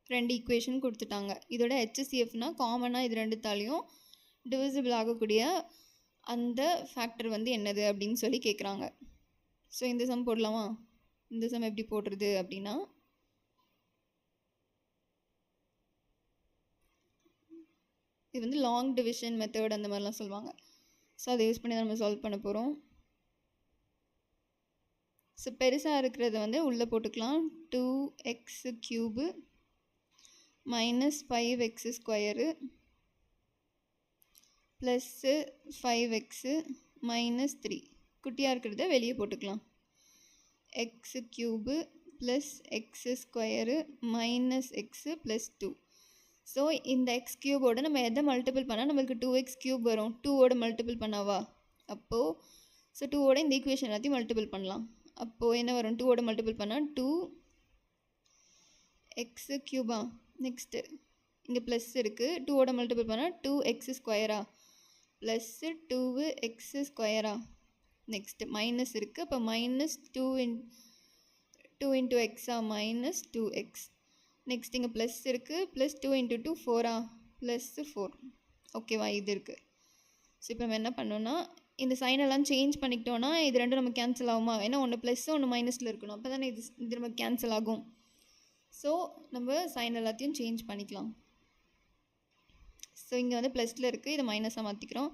2 equation கொடுத்துட்டாங்க. இதோட HCFனா காமனாக இது ரெண்டுத்தாலையும் டிவிசிபிள் ஆகக்கூடிய அந்த ஃபேக்டர் வந்து என்னது அப்படின்னு சொல்லி கேட்குறாங்க. ஸோ இந்த சம் போடலாமா? இந்த சம் எப்படி போடுறது அப்படின்னா, இது வந்து லாங் டிவிஷன் மெத்தட் அந்த மாதிரிலாம் சொல்லுவாங்க. ஸோ அதை யூஸ் பண்ணி தான் நம்ம சால்வ் பண்ண போகிறோம். ஸோ பெருசாக இருக்கிறத வந்து உள்ளே போட்டுக்கலாம். 2x³ - 5x² + 5x - 3. குட்டியாக இருக்கிறத வெளியே போட்டுக்கலாம். x³ + x² - x + 2. ஸோ இந்த x³ நம்ம எதை மல்டிபிள் பண்ணால் நம்மளுக்கு 2x³ வரும்? 2ஓட மல்டிபிள் பண்ணாவா? அப்போது ஸோ 2ஓட இந்த ஈக்குவேஷன் எல்லாத்தையும் மல்டிபிள் பண்ணலாம். அப்போது என்ன வரும்? 2ஓட மல்டிபிள் பண்ணால் 2x³. நெக்ஸ்ட்டு இங்கே ப்ளஸ் இருக்குது. 2ஓட மல்டிபிள் பண்ணால் 2x² plus 2x². Next minus இருக்குது. அப்போ -2 × x -2x. நெக்ஸ்ட் இங்கே ப்ளஸ் இருக்குது. ப்ளஸ் 2 × 2 4 +4. ஓகேவா? இது இருக்குது. ஸோ இப்போ நம்ம என்ன பண்ணோன்னா, இந்த சைனெல்லாம் சேஞ்ச் பண்ணிக்கிட்டோன்னா இது ரெண்டும் நம்ம கேன்சல் ஆகுமா? ஏன்னா ஒன்று ப்ளஸ் ஒன்று மைனஸில் இருக்கணும். அப்போ தானே இது நமக்கு கேன்சல் ஆகும். ஸோ நம்ம சைன் எல்லாத்தையும் சேஞ்ச் பண்ணிக்கலாம். ஸோ இங்கே வந்து ப்ளஸில் இருக்குது, இதை மைனஸாக மாற்றிக்கிறோம்.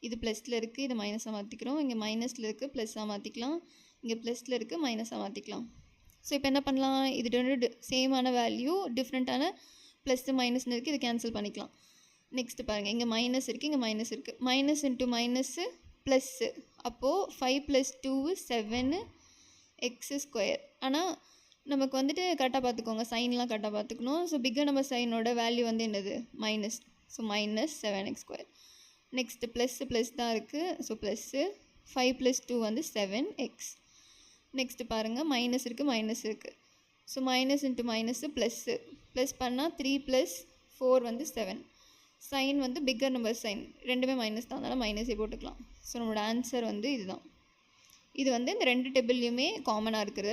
இது ப்ளஸில் இருக்குது, இது மைனஸாக மாற்றிக்கிறோம். இங்கே மைனஸில் இருக்குது, ப்ளஸ்ஸாக மாற்றிக்கலாம். இங்கே ப்ளஸில் இருக்குது, மைனஸாக மாற்றிக்கலாம். ஸோ இப்போ என்ன பண்ணலாம்? இது ரெண்டு சேமான வேல்யூ டிஃப்ரெண்ட்டான ப்ளஸ்ஸு மைனஸ்னு இருக்குது, இது கேன்சல் பண்ணிக்கலாம். நெக்ஸ்ட்டு பாருங்கள், இங்கே மைனஸ் இருக்குது, இங்கே மைனஸ் இருக்குது. Minus into minus plus. அப்போது 5 + 2 7x². ஆனால் நமக்கு வந்துட்டு கரெக்டாக பார்த்துக்கோங்க, சைன்லாம் கரெக்டாக பார்த்துக்கணும். ஸோ பிக்கர் நம்பர் சைனோட வேல்யூ வந்து என்னது? Minus. So -7x². Next plus தான் இருக்குது. ஸோ ப்ளஸ்ஸு 5 + 2 வந்து 7x. நெக்ஸ்ட்டு பாருங்கள், மைனஸ் இருக்குது, மைனஸ் இருக்குது. So minus into minus plus. Plus பண்ணால் 3 + 4 வந்து 7. சைன் வந்து பிக்கர் நம்பர் சைன், ரெண்டுமே மைனஸ் தான், அதனால் மைனஸே போட்டுக்கலாம். ஸோ நம்மளோட ஆன்சர் வந்து இதுதான். இது வந்து இந்த ரெண்டு டேபிள்லையுமே காமனாக இருக்கிற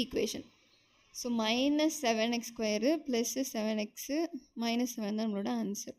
ஈக்குவேஷன். ஸோ -7x² + 7x - 7 தான் நம்மளோட ஆன்சர்.